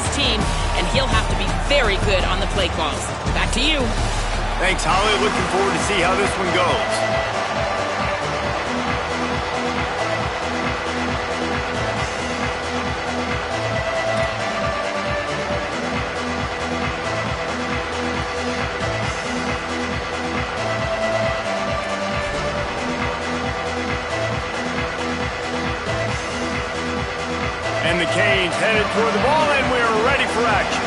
his team, and he'll have to be very good on the play calls. Back to you. Thanks, Holly. Looking forward to see how this one goes. And the Canes headed toward the ball, and we're ready for action.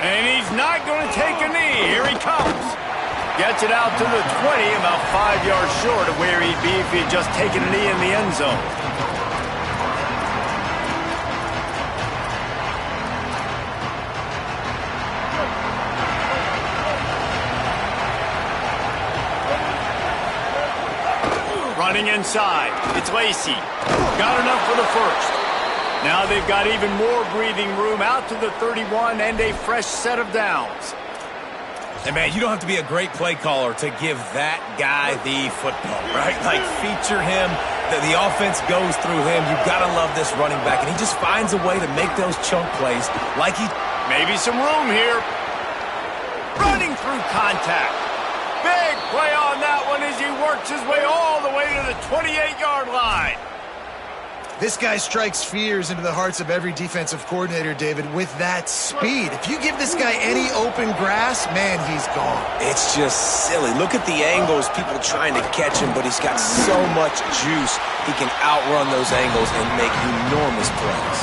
And he's not going to take a knee. Here he comes. Gets it out to the 20, about 5 yards short of where he'd be if he had just taken a knee in the end zone. Running inside, it's Lacy. Got enough for the first. Now they've got even more breathing room out to the 31 and a fresh set of downs. And man, you don't have to be a great play caller to give that guy the football, right? Like feature him, the offense goes through him. You've got to love this running back, and he just finds a way to make those chunk plays like he... Maybe some room here. Running through contact. Big play on that one as he works his way all the way to the 28-yard line. This guy strikes fears into the hearts of every defensive coordinator, David, with that speed. If you give this guy any open grass, man, he's gone. It's just silly. Look at the angles, people trying to catch him, but he's got so much juice. He can outrun those angles and make enormous plays.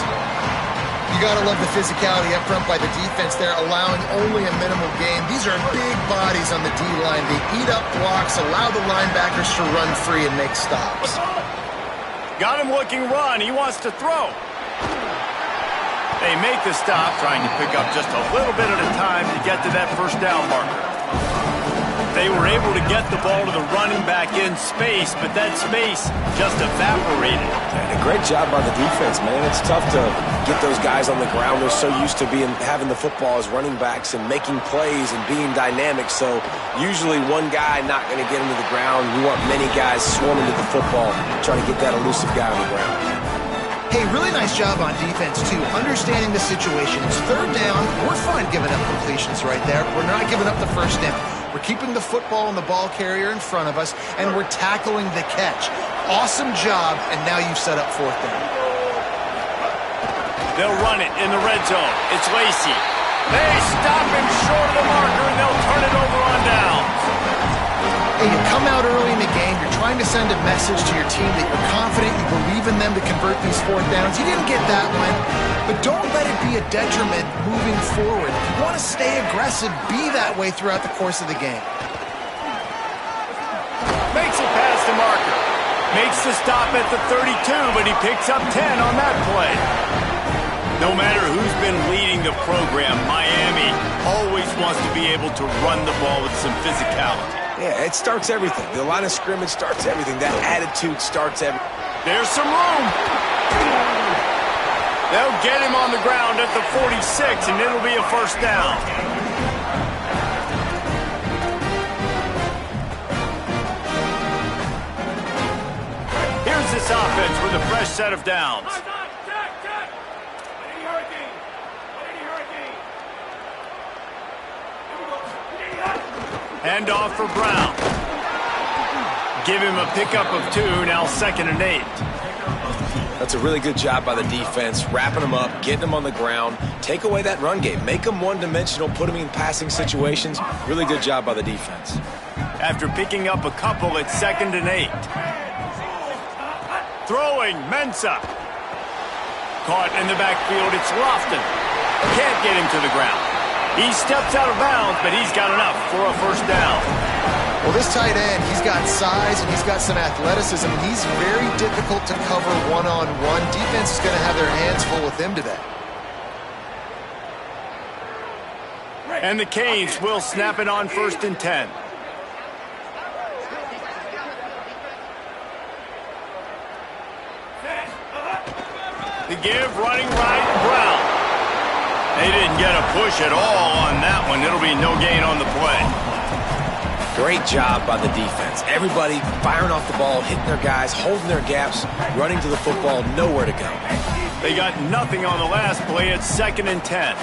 You got to love the physicality up front by the defense there, allowing only a minimal gain. These are big bodies on the D-line. They eat up blocks, allow the linebackers to run free and make stops. Got him looking run. He wants to throw. They make the stop, trying to pick up just a little bit at a time to get to that first down marker. They were able to get the ball to the running back in space, but that space just evaporated. And a great job by the defense, man. It's tough to get those guys on the ground. They're so used to having the football as running backs and making plays and being dynamic. So usually one guy not going to get into the ground. You want many guys swarming to the football, trying to get that elusive guy on the ground. Hey, really nice job on defense, too, understanding the situation. It's third down. We're fine giving up completions right there. We're not giving up the first down. We're keeping the football and the ball carrier in front of us, and we're tackling the catch. Awesome job, and now you've set up fourth down. They'll run it in the red zone. It's Lacy. They stop him short of the marker, and they'll turn it over on downs. Hey, you come out early in the game, you're trying to send a message to your team that you're confident, you believe in them to convert these fourth downs. You didn't get that one, but don't let it be a detriment moving forward. If you want to stay aggressive, be that way throughout the course of the game. Makes it past the marker. Makes the stop at the 32, but he picks up 10 on that play. No matter who's been leading the program, Miami always wants to be able to run the ball with some physicality. Yeah, it starts everything. The line of scrimmage starts everything. That attitude starts everything. There's some room. They'll get him on the ground at the 46, and it'll be a first down. Here's this offense with a fresh set of downs. Hand off for Brown. Give him a pickup of 2, now 2nd and 8. That's a really good job by the defense, wrapping them up, getting them on the ground, take away that run game, make them one-dimensional, put them in passing situations. Really good job by the defense. After picking up a couple at 2nd and 8. Throwing, Mensah. Caught in the backfield, it's Lofton. Can't get him to the ground. He steps out of bounds, but he's got enough for a first down. Well, this tight end, he's got size and he's got some athleticism. He's very difficult to cover one-on-one. Defense is going to have their hands full with him today. And the Canes will snap it on 1st and 10. The give, running right, Brown. They didn't get a push at all on that one. It'll be no gain on the play. Great job by the defense. Everybody firing off the ball, hitting their guys, holding their gaps, running to the football, nowhere to go. They got nothing on the last play. It's 2nd and 10.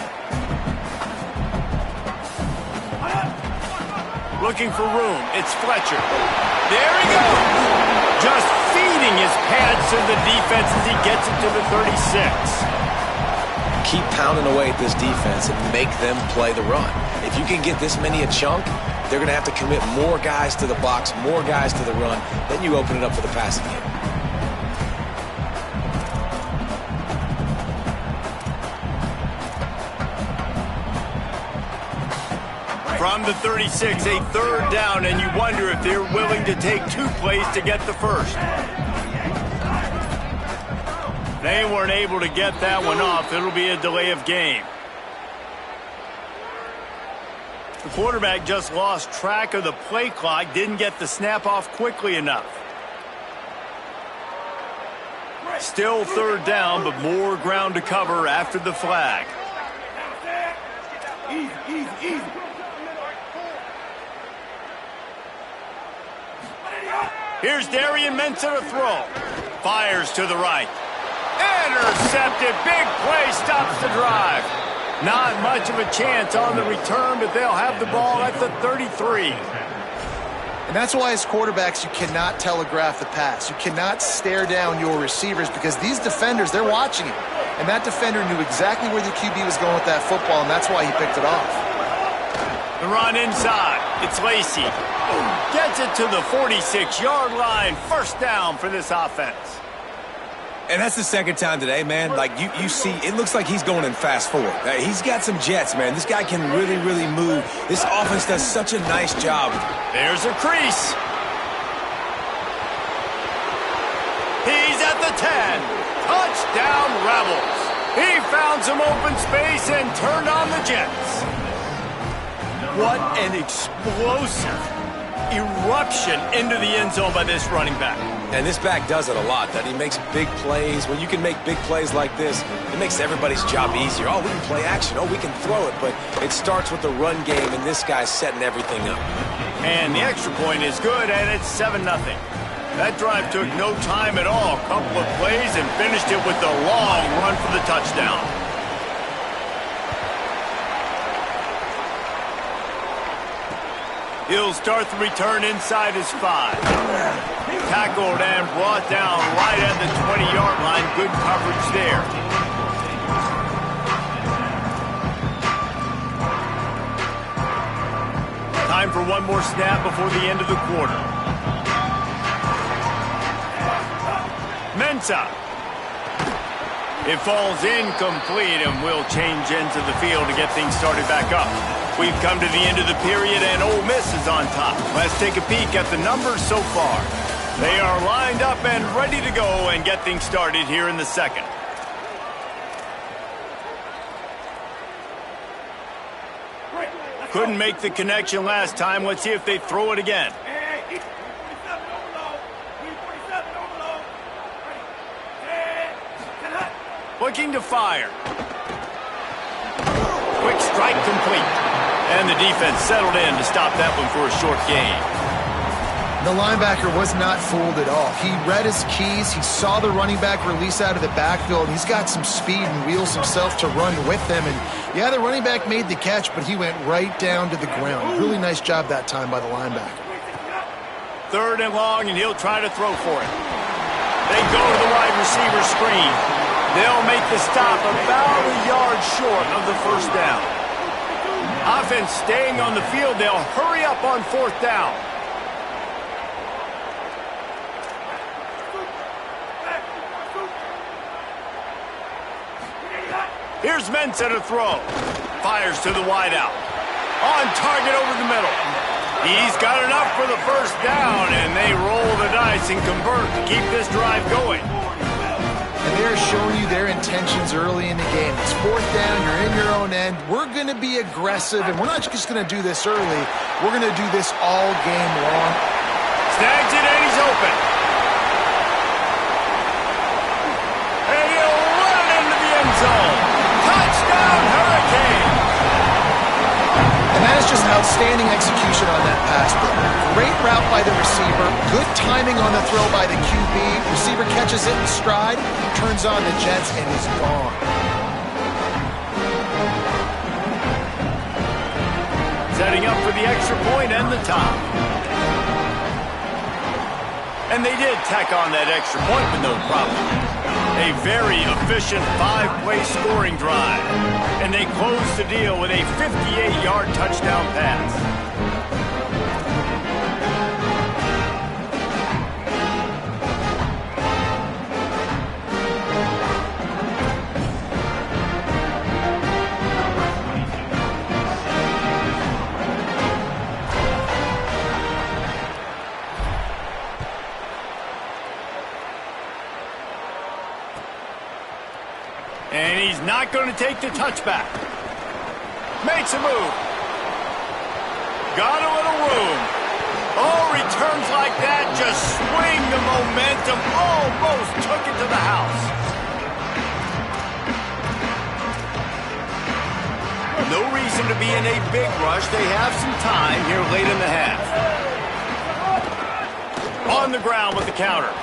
Looking for room. It's Fletcher. There he goes. Just feeding his pads to the defense as he gets it to the 36. Keep pounding away at this defense and make them play the run. If you can get this many a chunk, they're going to have to commit more guys to the box, more guys to the run. Then you open it up for the passing game. From the 36, a 3rd down, and you wonder if they're willing to take 2 plays to get the first. They weren't able to get that one off. It'll be a delay of game. The quarterback just lost track of the play clock, didn't get the snap off quickly enough. Still 3rd down, but more ground to cover after the flag. Here's Darian Mensah to throw. Fires to the right. Intercepted. Big play stops the drive. Not much of a chance on the return, but they'll have the ball at the 33. And that's why as quarterbacks you cannot telegraph the pass. You cannot stare down your receivers because these defenders, they're watching it. And that defender knew exactly where the QB was going with that football, and that's why he picked it off. The run inside. It's Lacy. Gets it to the 46-yard line. 1st down for this offense. And that's the 2nd time today, man. Like, you see, it looks like he's going in fast forward. He's got some jets, man. This guy can really, really move. This offense does such a nice job. There's a crease. He's at the 10. Touchdown, Rebels. He found some open space and turned on the Jets. What an explosive eruption into the end zone by this running back. And this back does it a lot. That he makes big plays. When you can make big plays like this, it makes everybody's job easier. Oh, we can play action. Oh, we can throw it. But it starts with the run game, and this guy's setting everything up. And the extra point is good, and it's 7-0. That drive took no time at all. A couple of plays and finished it with a long run for the touchdown. He'll start the return inside his 5. Tackled and brought down right at the 20-yard line. Good coverage there. Time for one more snap before the end of the quarter. Mensah. It falls incomplete, and will change ends of the field to get things started back up. We've come to the end of the period, and Ole Miss is on top. Let's take a peek at the numbers so far. They are lined up and ready to go and get things started here in the 2nd. Couldn't make the connection last time. Let's see if they throw it again. Looking to fire. Quick strike complete. And the defense settled in to stop that one for a short gain. The linebacker was not fooled at all. He read his keys. He saw the running back release out of the backfield. He's got some speed and wheels himself to run with them. And, yeah, the running back made the catch, but he went right down to the ground. Really nice job that time by the linebacker. 3rd and long, and he'll try to throw for it. They go to the wide receiver screen. They'll make the stop about a yard short of the 1st down. Offense staying on the field. They'll hurry up on 4th down. Here's Mensah to throw. Fires to the wideout. On target over the middle. He's got enough for the 1st down, and they roll the dice and convert to keep this drive going. And they're showing you their intentions early in the game. It's 4th down, you're in your own end. We're going to be aggressive, and we're not just going to do this early. We're going to do this all game long. Snags it, and he's open. And he'll run into the end zone. Touchdown, Hurricane! And that is just outstanding execution on that pass play. by the receiver. Good timing on the throw by the QB. Receiver catches it in stride, turns on the jets, and is gone. Setting up for the extra point and the top. And they did tack on that extra point with no problem. A very efficient 5-play scoring drive. And they close the deal with a 58-yard touchdown pass. And he's not going to take the touchback. Makes a move. Got a little room. Oh, returns like that just swing the momentum. Almost took it to the house. No reason to be in a big rush. They have some time here late in the half. On the ground with the counter.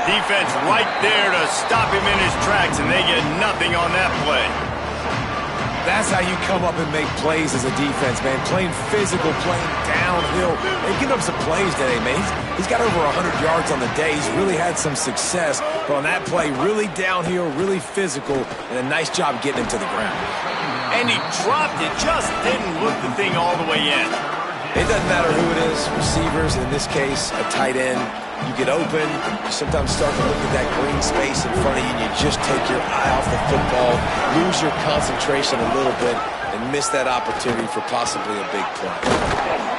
Defense right there to stop him in his tracks, and they get nothing on that play. That's how you come up and make plays as a defense, man. Playing physical, playing downhill. They've given up some plays today, man. He's got over 100 yards on the day. He's really had some success. But on that play, really downhill, really physical, and a nice job getting him to the ground. And he dropped it, just didn't look the thing all the way in. It doesn't matter who it is, receivers, in this case, a tight end. You get open, you sometimes start to look at that green space in front of you, and you just take your eye off the football, lose your concentration a little bit, and miss that opportunity for possibly a big play.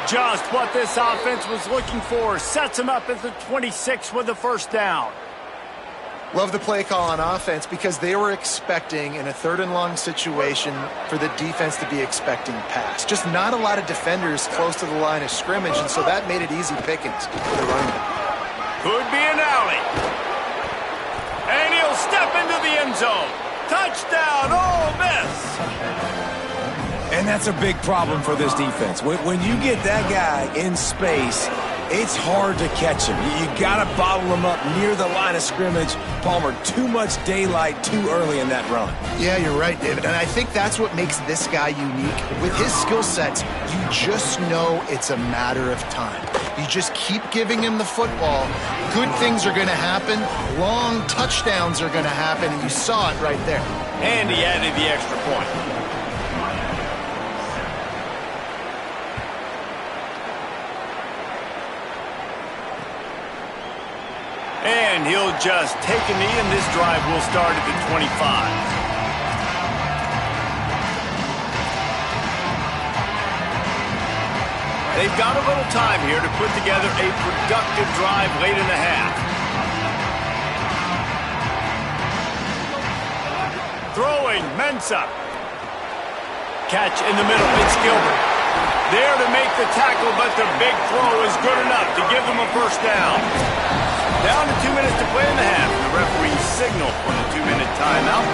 Just what this offense was looking for. Sets him up at the 26 with the first down. Love the play call on offense because they were expecting, in a 3rd and long situation, for the defense to be expecting pass. Just not a lot of defenders close to the line of scrimmage, and so that made it easy pickings for the running back. Could be an alley. And he'll step into the end zone. Touchdown, Ole Miss. And that's a big problem for this defense. When you get that guy in space, it's hard to catch him. You got to bottle him up near the line of scrimmage. Palmer, too much daylight too early in that run. Yeah, you're right, David. And I think that's what makes this guy unique. With his skill sets, you just know it's a matter of time. You just keep giving him the football. Good things are going to happen. Long touchdowns are going to happen, and you saw it right there. And he added the extra point. And he'll just take a knee, and this drive will start at the 25. They've got a little time here to put together a productive drive late in the half. Throwing, Mensah. Catch in the middle, it's Gilbert. There to make the tackle, but the big throw is good enough to give them a first down. Down to 2 minutes to play in the half. The referee signal for the 2-minute timeout.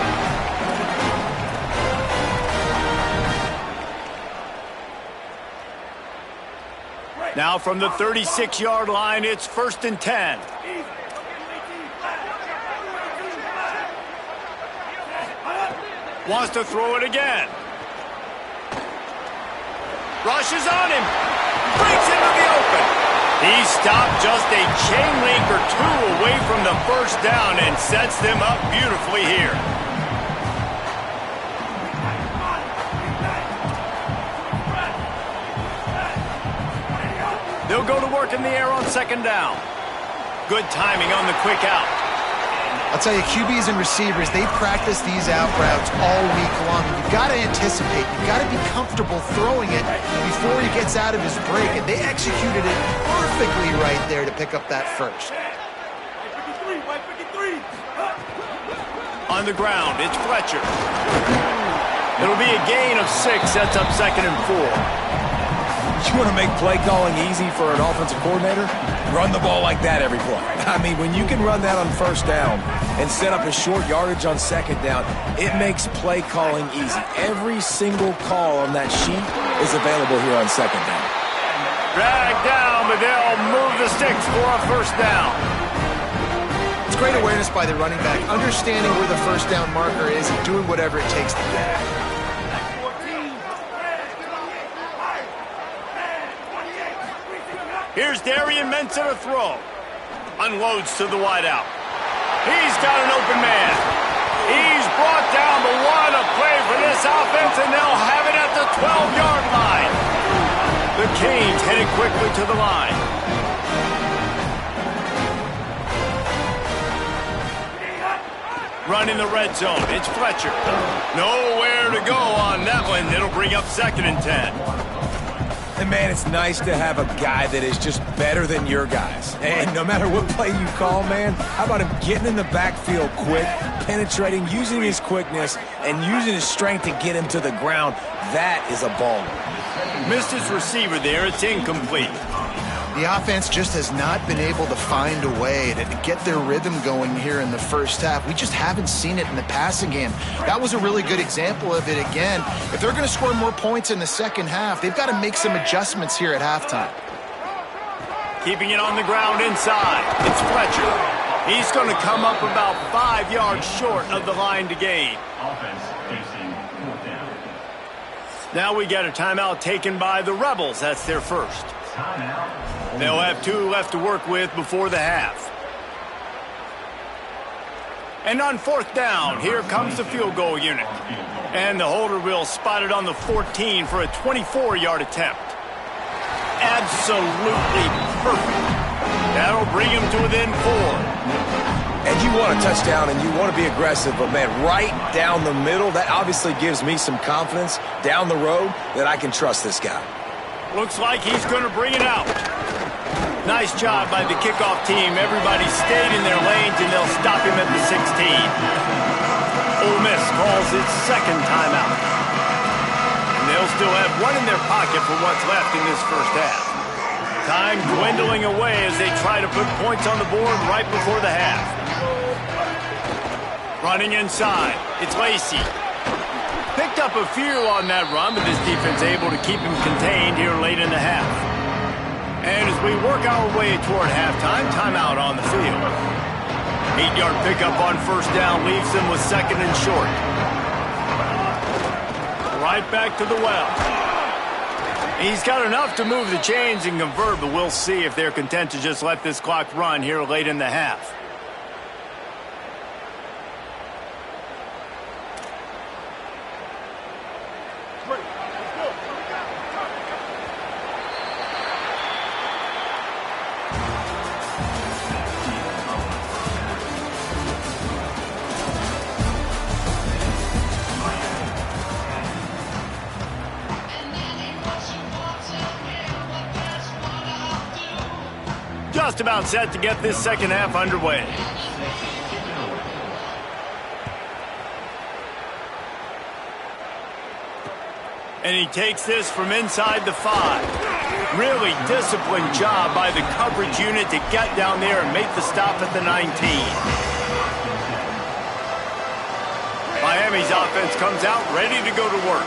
Now from the 36-yard line, it's 1st and 10. Wants to throw it again. Rushes on him. Breaks into the open. He stopped just a chain link or two away from the first down and sets them up beautifully here. They'll go to work in the air on 2nd down. Good timing on the quick out. I'll tell you, QBs and receivers, they practice these out routes all week long. You've got to anticipate. You've got to be comfortable throwing it before he gets out of his break. And they executed it perfectly right there to pick up that first. On the ground, it's Fletcher. It'll be a gain of 6, sets up 2nd and 4. You want to make play calling easy for an offensive coordinator? Run the ball like that every play. I mean, when you can run that on 1st down and set up a short yardage on 2nd down, it makes play calling easy. Every single call on that sheet is available here on 2nd down. Dragged down, but they'll move the sticks for a first down. It's great awareness by the running back, understanding where the first down marker is and doing whatever it takes to get it. Here's Darian Mensah to throw. Unloads to the wideout. He's got an open man. He's brought down, but what a play for this offense, and they'll have it at the 12-yard line. The Canes headed quickly to the line. Running the red zone. It's Fletcher. Nowhere to go on that one. It'll bring up 2nd and 10. And, man, it's nice to have a guy that is just better than your guys. And no matter what play you call, man, how about him getting in the backfield quick, penetrating, using his quickness, and using his strength to get him to the ground. That is a baller. Missed his receiver there. It's incomplete. The offense just has not been able to find a way to get their rhythm going here in the first half. We just haven't seen it in the passing game. That was a really good example of it again. If they're going to score more points in the second half, they've got to make some adjustments here at halftime. Keeping it on the ground inside. It's Fletcher. He's going to come up about 5 yards short of the line to gain. Now we got a timeout taken by the Rebels. That's their first. They'll have 2 left to work with before the half. And on 4th down, here comes the field goal unit. And the holder will spot it on the 14 for a 24-yard attempt. Absolutely perfect. That'll bring him to within 4. And you want a touchdown and you want to be aggressive, but, man, right down the middle, that obviously gives me some confidence down the road that I can trust this guy. Looks like he's going to bring it out. Nice job by the kickoff team. Everybody stayed in their lanes, and they'll stop him at the 16. Ole Miss calls its 2nd timeout. And they'll still have 1 in their pocket for what's left in this first half. Time dwindling away as they try to put points on the board right before the half. Running inside. It's Lacey. Picked up a few on that run, but this defense able to keep him contained here late in the half. And as we work our way toward halftime, timeout on the field. 8-yard pickup on first down leaves them with 2nd and short. Right back to the well. He's got enough to move the chains and convert, but we'll see if they're content to just let this clock run here late in the half. Just about set to get this second half underway. And he takes this from inside the 5. Really disciplined job by the coverage unit to get down there and make the stop at the 19. Miami's offense comes out ready to go to work.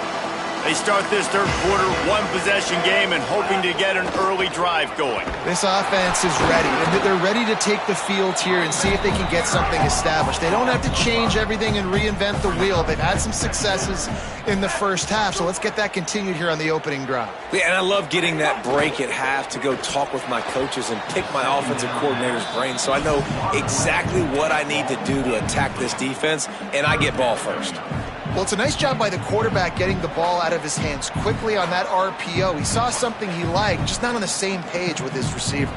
They start this third quarter, 1-possession game, and hoping to get an early drive going. This offense is ready, and they're ready to take the field here and see if they can get something established. They don't have to change everything and reinvent the wheel. They've had some successes in the first half, so let's get that continued here on the opening drive. Yeah, and I love getting that break at half to go talk with my coaches and pick my offensive coordinator's brain so I know exactly what I need to do to attack this defense, and I get ball first. Well, it's a nice job by the quarterback getting the ball out of his hands quickly on that RPO. He saw something he liked, just not on the same page with his receiver.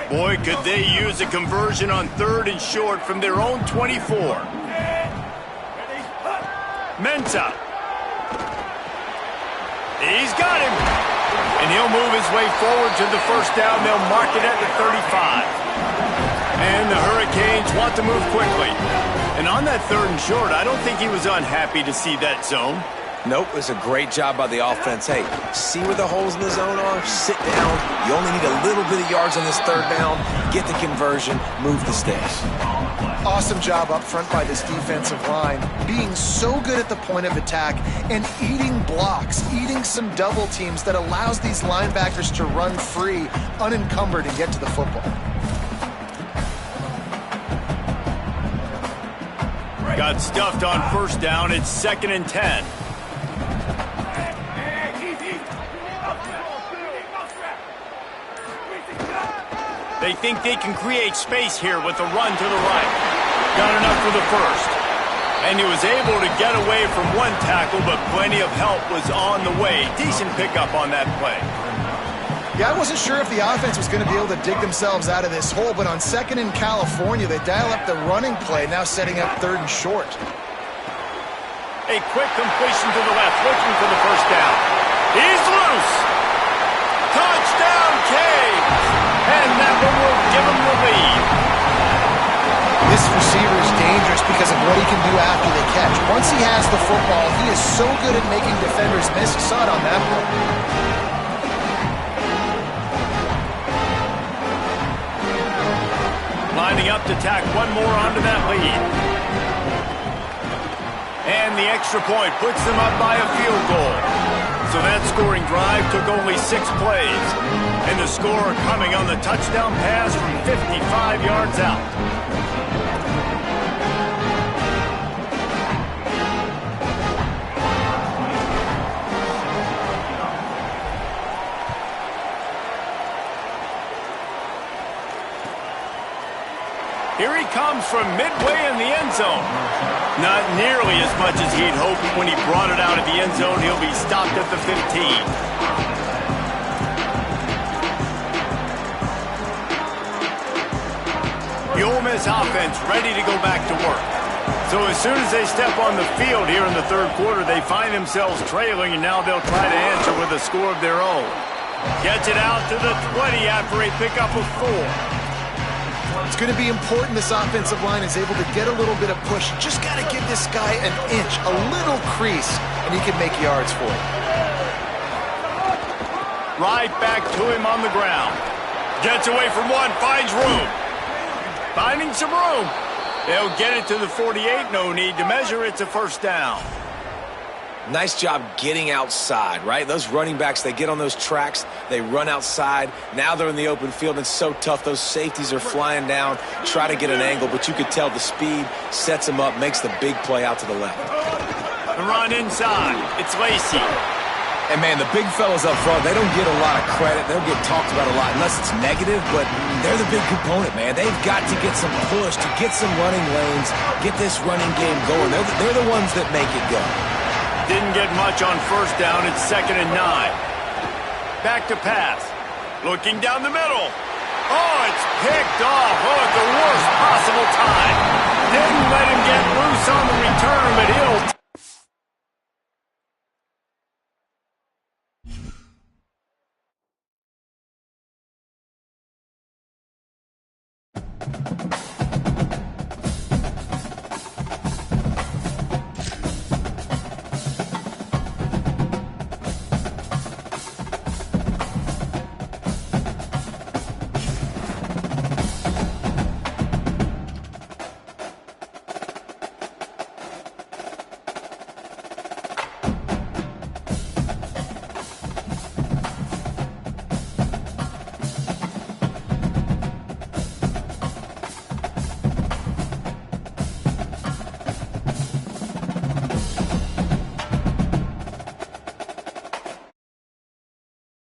Boy, could they use a conversion on 3rd and short from their own 24. Mensah. He's got him. And he'll move his way forward to the first down. They'll mark it at the 35. And the Hurricanes want to move quickly. And on that 3rd and short, I don't think he was unhappy to see that zone. Nope, it's a great job by the offense. Hey, see where the holes in the zone are? Sit down. You only need a little bit of yards on this 3rd down. Get the conversion. Move the sticks. Awesome job up front by this defensive line, being so good at the point of attack and eating blocks, eating some double teams that allows these linebackers to run free, unencumbered, and get to the football. Got stuffed on first down. It's 2nd and 10. They think they can create space here with a run to the right. Got enough for the first. And he was able to get away from one tackle, but plenty of help was on the way. Decent pickup on that play. Yeah, I wasn't sure if the offense was going to be able to dig themselves out of this hole, but on 2nd in California, they dial up the running play, now setting up 3rd and short. A quick completion to the left, looking for the first down. He's loose. Touchdown, Canes. And that one will give him the lead. This receiver is dangerous because of what he can do after the catch. Once he has the football, he is so good at making defenders miss. You saw it on that play. Lining up to tack one more onto that lead. And the extra point puts them up by a field goal. So that scoring drive took only 6 plays. And the score coming on the touchdown pass from 55 yards out. Here he comes from midway in the end zone. Not nearly as much as he'd hoped when he brought it out of the end zone. He'll be stopped at the 15. The Ole Miss offense ready to go back to work. So as soon as they step on the field here in the 3rd quarter, they find themselves trailing, and now they'll try to answer with a score of their own. Gets it out to the 20 after a pickup of 4. It's going to be important this offensive line is able to get a little bit of push. Just got to give this guy an inch, a little crease, and he can make yards for it. Right back to him on the ground. Gets away from one, finds room. Finding some room. They'll get it to the 48. No need to measure. It's a first down. Nice job getting outside, right? Those running backs, they get on those tracks, they run outside. Now they're in the open field. It's so tough. Those safeties are flying down, try to get an angle, but you could tell the speed sets them up, makes the big play out to the left. The run inside. It's Lacy. And, man, the big fellas up front, they don't get a lot of credit. They don't get talked about a lot unless it's negative, but they're the big component, man. They've got to get some push, to get some running lanes, get this running game going. They're the ones that make it go. Didn't get much on first down. It's 2nd and 9. Back to pass. Looking down the middle. Oh, it's picked off. Oh, at the worst possible time. Didn't let him get